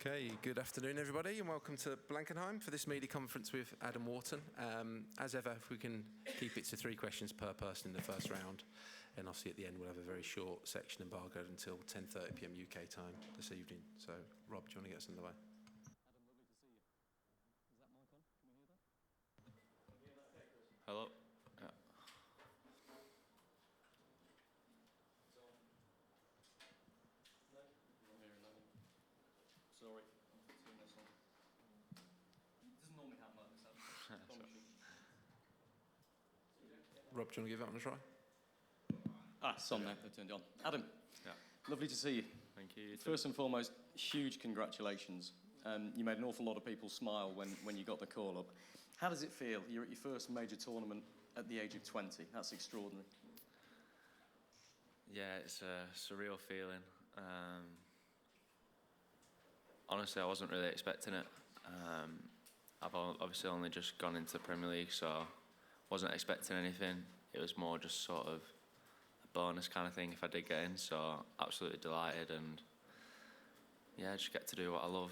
Okay, good afternoon everybody and welcome to Blankenheim for this media conference with Adam Wharton. As ever, if we can keep it to 3 questions per person in the first round, and obviously at the end we'll have a very short section embargoed until 10:30 PM UK time this evening. So Rob, do you want to get us underway? Adam, lovely to see you. Is that mic on? Can we hear that? Hello. Yeah. Sorry, I'm doing this one. It doesn't normally happen like this, Adam. Rob, do you want to give that one a try? It's on now, they've turned it on. Adam, Yeah. lovely to see you. Thank you. First and foremost, huge congratulations. You made an awful lot of people smile when you got the call up. How does it feel? You're at your first major tournament at the age of 20. That's extraordinary. Yeah, it's a surreal feeling. Honestly, I wasn't really expecting it. I've obviously only just gone into the Premier League, so wasn't expecting anything. It was more just sort of a bonus kind of thing if I did get in, so absolutely delighted, and yeah, just get to do what I love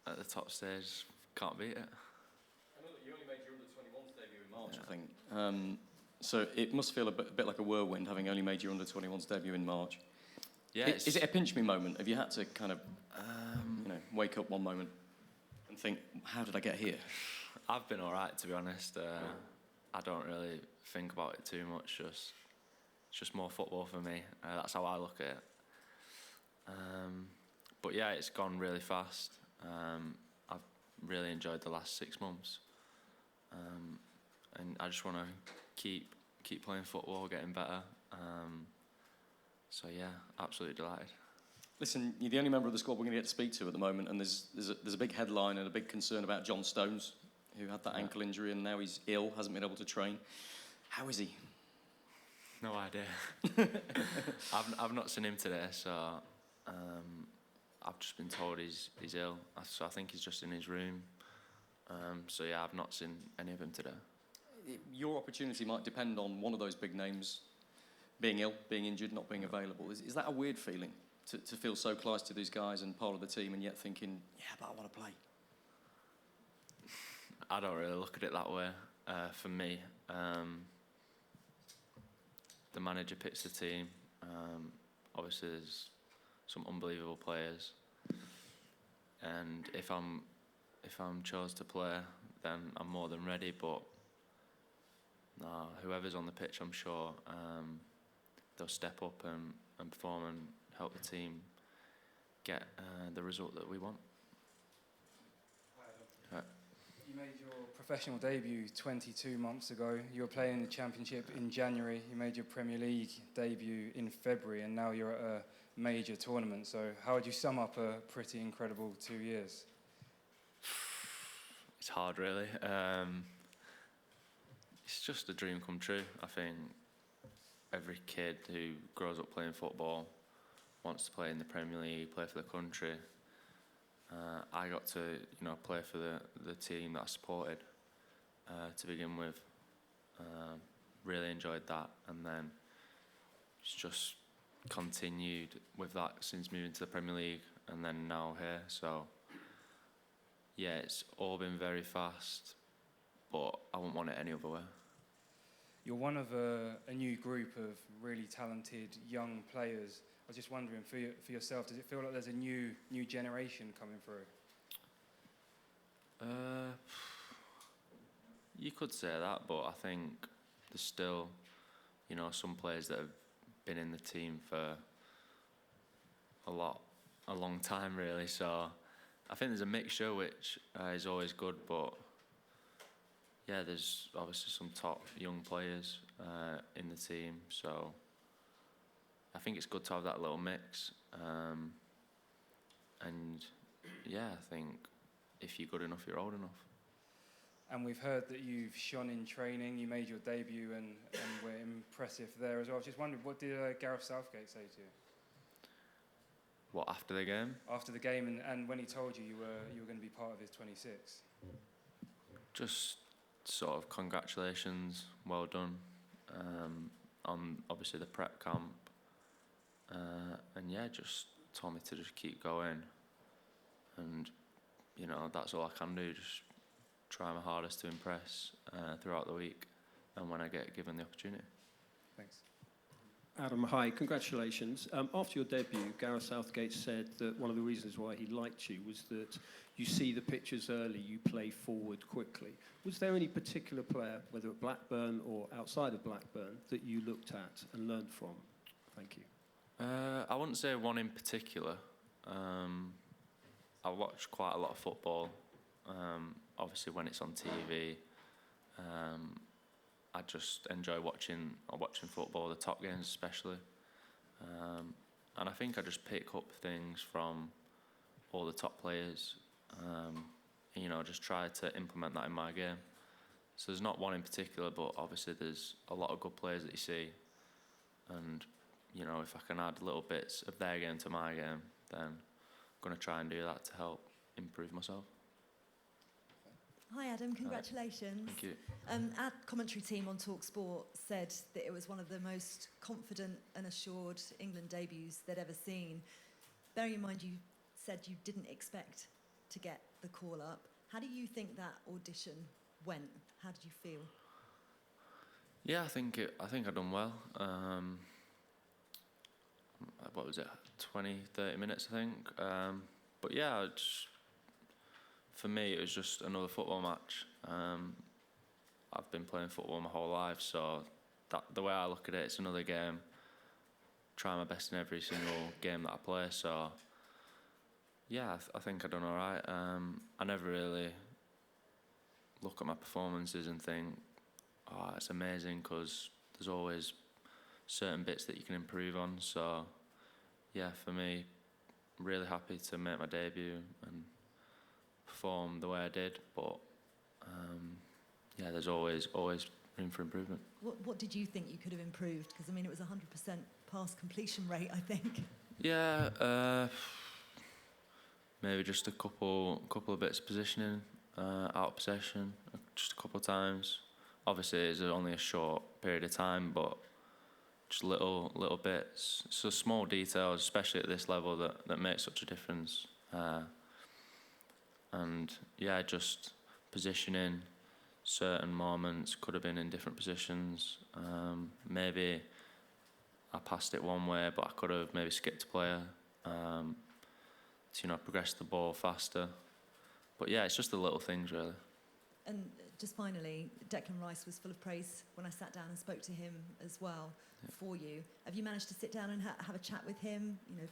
at the top stage. Can't beat it. I know that you only made your under-21s debut in March, I think. So it must feel a bit like a whirlwind having only made your under-21s debut in March. Yeah. Is it a pinch me moment? Have you had to kind of wake up one moment and think, how did I get here? I've been all right, to be honest. I don't really think about it too much. It's just more football for me. That's how I look at it. But yeah, it's gone really fast. I've really enjoyed the last 6 months, and I just want to keep playing football, getting better. So yeah, absolutely delighted. Listen, you're the only member of the squad we're going to get to speak to at the moment, and there's a big headline and a big concern about John Stones, who had that ankle injury and now he's ill, hasn't been able to train. How is he? No idea. I've not seen him today, so I've just been told he's ill. So I think he's just in his room. So yeah, I've not seen any of him today. Your opportunity might depend on one of those big names being ill, being injured, not being available. Is that a weird feeling, to feel so close to these guys and part of the team and yet thinking, yeah, but I want to play? I don't really look at it that way. For me, the manager picks the team. Obviously, there's some unbelievable players, and if I'm chose to play, then I'm more than ready. But no, whoever's on the pitch, I'm sure they'll step up and perform and help the team get the result that we want. You made your professional debut 22 months ago. You were playing the Championship in January. You made your Premier League debut in February, and now you're at a major tournament. So how would you sum up a pretty incredible 2 years? It's hard, really. It's just a dream come true. I think every kid who grows up playing football wants to play in the Premier League, play for the country. I got to, play for the team that I supported to begin with. Really enjoyed that, and then it's just continued with that since moving to the Premier League, and then now here. So yeah, it's all been very fast, but I wouldn't want it any other way. You're one of a new group of really talented young players. I was just wondering, for yourself, does it feel like there's a new generation coming through? You could say that, but I think there's still, some players that have been in the team for a long time, really. So I think there's a mixture, which is always good, but yeah, there's obviously some top young players in the team, so I think it's good to have that little mix. And yeah, I think if you're good enough, you're old enough. And we've heard that you've shone in training. You made your debut and were impressive there as well. I was just wondering, what did Gareth Southgate say to you? What, after the game? After the game, and when he told you were going to be part of his 26? Just sort of congratulations, well done, on obviously the prep camp. And yeah, just told me to just keep going. and you know that's all I can do. Just try my hardest to impress throughout the week, and when I get given the opportunity. Thanks. Adam, hi, congratulations. After your debut, Gareth Southgate said that one of the reasons why he liked you was that you see the pictures early, you play forward quickly. Was there any particular player, whether at Blackburn or outside of Blackburn, that you looked at and learned from? Thank you. I wouldn't say one in particular. I watch quite a lot of football. Obviously, when it's on TV, I just enjoy watching football, the top games especially. And I think I just pick up things from all the top players. And, you know, just try to implement that in my game. So there's not one in particular, but obviously there's a lot of good players that you see. And, you know, if I can add little bits of their game to my game, then I'm going to try and do that to help improve myself. Hi Adam, congratulations. Thank you. Our commentary team on TalkSport said that it was one of the most confident and assured England debuts they'd ever seen. Bearing in mind you said you didn't expect to get the call up, how do you think that audition went? How did you feel? Yeah, I think I've done well. What was it, 20, 30 minutes, I think. But yeah, for me, it was just another football match. I've been playing football my whole life, so the way I look at it, it's another game. Try my best in every single game that I play, so yeah, I think I've done all right. I never really look at my performances and think, oh, it's amazing, because there's always certain bits that you can improve on. So yeah, for me, really happy to make my debut and perform the way I did, but yeah, there's always room for improvement. What did you think you could have improved? Because I mean, it was 100% pass completion rate, I think. Yeah, maybe just a couple of bits of positioning, out of possession, just a couple of times. Obviously, it's only a short period of time, but just little bits. So small details, especially at this level, that make such a difference. And yeah, just positioning, certain moments could have been in different positions. Maybe I passed it one way, but I could have maybe skipped a player to progress the ball faster. But yeah, it's just the little things really. And just finally, Declan Rice was full of praise when I sat down and spoke to him as well for you. Have you managed to sit down and have a chat with him? You know,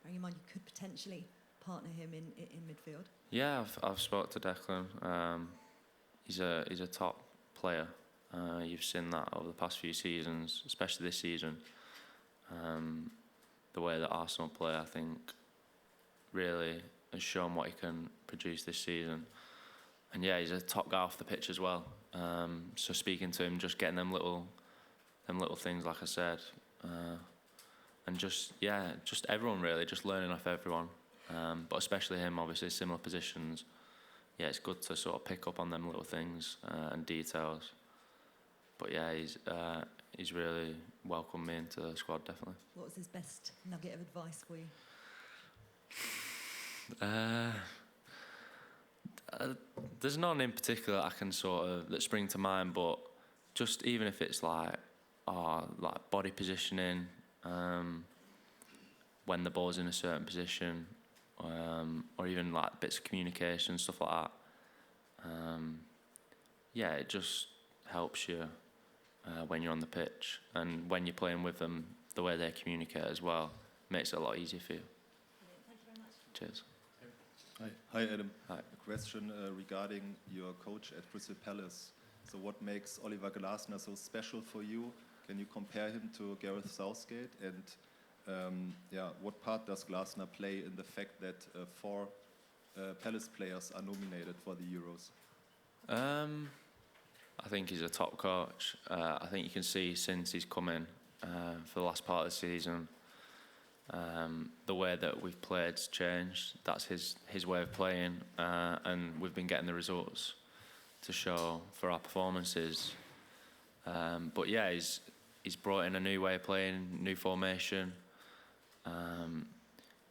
bearing in mind you could potentially partner him in midfield. Yeah, I've spoke to Declan. He's a top player. You've seen that over the past few seasons, especially this season. The way that Arsenal play, I think, really has shown what he can produce this season. And yeah, he's a top guy off the pitch as well. So speaking to him, just getting them little things, like I said, and just everyone really, just learning off everyone. But especially him, obviously similar positions. Yeah, it's good to sort of pick up on them little things and details. But yeah, he's really welcomed me into the squad, definitely. What was his best nugget of advice for you? There's none in particular I can that spring to mind, but just even if it's like body positioning, when the ball's in a certain position, or even like bits of communication, stuff like that. Yeah, it just helps you when you're on the pitch, and when you're playing with them, the way they communicate as well makes it a lot easier for you. Thank you very much. Cheers. Hi Adam. Hi. A question regarding your coach at Crystal Palace. So what makes Oliver Glasner so special for you? Can you compare him to Gareth Southgate? And what part does Glasner play in the fact that 4 Palace players are nominated for the Euros? I think he's a top coach. I think you can see since he's come in for the last part of the season, the way that we've played's changed. That's his way of playing, and we've been getting the results to show for our performances. But yeah, he's brought in a new way of playing, new formation.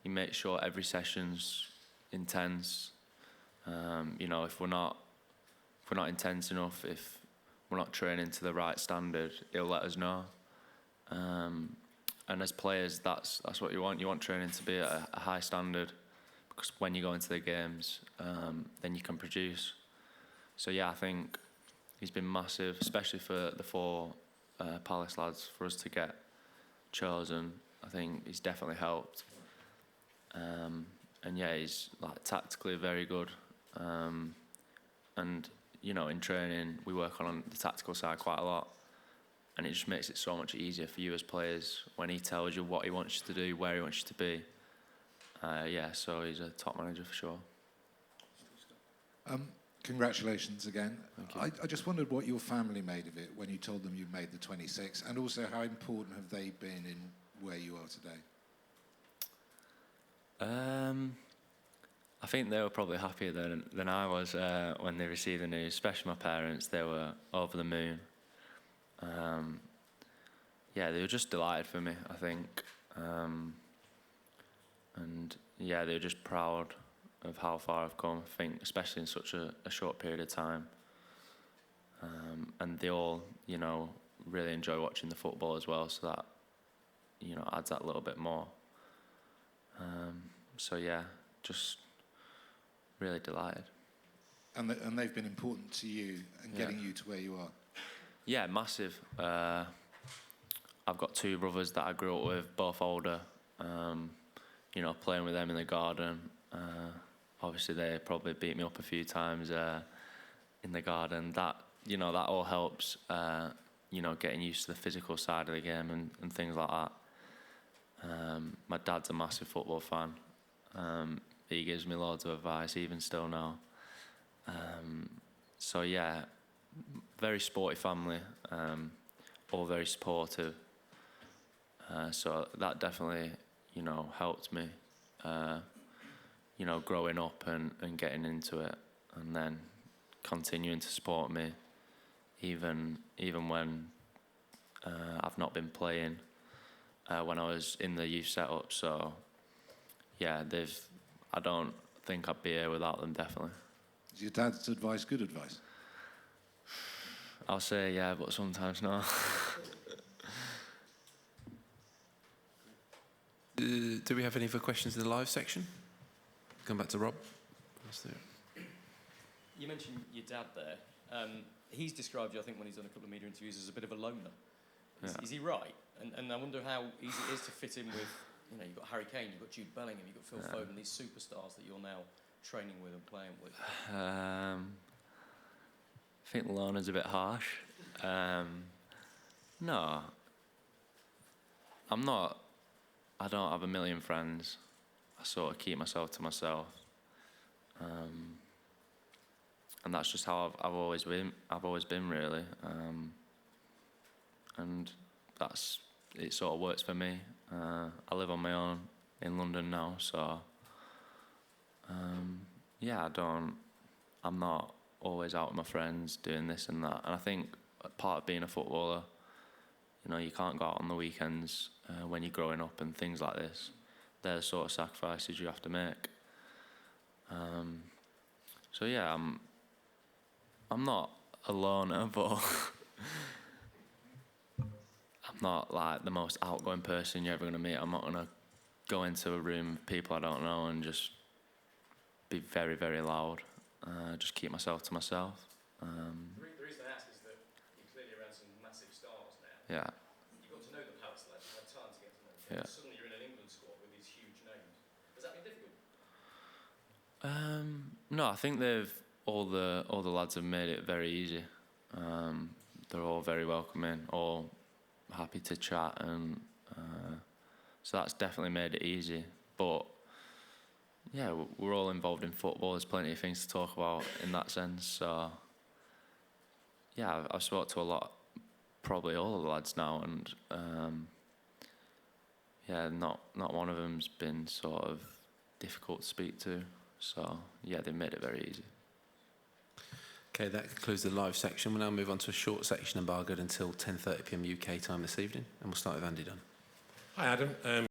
He makes sure every session's intense. You know, if we're not intense enough, if we're not training to the right standard, he'll let us know. And as players, that's what you want. You want training to be at a high standard, because when you go into the games, then you can produce. So yeah, I think he's been massive, especially for the 4 Palace lads, for us to get chosen. I think he's definitely helped. And yeah, he's like tactically very good. And you know, in training, we work on the tactical side quite a lot. And it just makes it so much easier for you as players when he tells you what he wants you to do, where he wants you to be. Yeah, so he's a top manager for sure. Congratulations again. Thank you. I just wondered what your family made of it when you told them you made the 26, and also how important have they been in where you are today? I think they were probably happier than I was when they received the news, especially my parents. They were over the moon. Yeah, they were just delighted for me, I think. And yeah, they were just proud of how far I've come, I think, especially in such a short period of time. And they all, you know, really enjoy watching the football as well, so that, you know, adds that little bit more. So yeah, just really delighted. And they've been important to you and getting you to where you are? Yeah, massive. I've got 2 brothers that I grew up with, both older. You know, playing with them in the garden. Obviously, they probably beat me up a few times in the garden. That, you know, that all helps. You know, getting used to the physical side of the game and things like that. My dad's a massive football fan. He gives me loads of advice, even still now. So yeah, very sporty family, all very supportive. So that definitely, you know, helped me, you know, growing up and getting into it, and then continuing to support me, even when I've not been playing, when I was in the youth setup. So yeah, I don't think I'd be here without them, definitely. Is your dad's advice good advice? I'll say yeah, but sometimes no. Do we have any other questions in the live section? Come back to Rob. You mentioned your dad there. He's described you, I think, when he's done a couple of media interviews, as a bit of a loner. Is he right? And I wonder how easy it is to fit in with, you know, you've got Harry Kane, you've got Jude Bellingham, you've got Phil Foden, these superstars that you're now training with and playing with. I think loner's a bit harsh. No, I'm not. I don't have a million friends. I sort of keep myself to myself, and that's just how I've always been. I've always been, really, and it sort of works for me. I live on my own in London now, so yeah, I'm not always out with my friends doing this and that. And I think part of being a footballer, you know, you can't go out on the weekends when you're growing up and things like this. They're the sort of sacrifices you have to make. So yeah, I'm not a loner, but I'm not like the most outgoing person you're ever going to meet. I'm not going to go into a room with people I don't know and just be very, very loud. Just keep myself to myself. The reason I ask is that you're clearly around some massive stars now. Yeah. You've got to know the Palace lads, you've had time to get to know them. Yeah. Suddenly you're in an England squad with these huge names. Has that been difficult? No, I think all the lads have made it very easy. They're all very welcoming, all happy to chat, and so that's definitely made it easy. But yeah, we're all involved in football. There's plenty of things to talk about in that sense. So yeah, I've spoke to probably all of the lads now, and yeah, not one of them's been sort of difficult to speak to. So yeah, they've made it very easy. Okay, that concludes the live section. We'll now move on to a short section embargoed until 10:30 p.m. UK time this evening, and we'll start with Andy Dunn. Hi, Adam.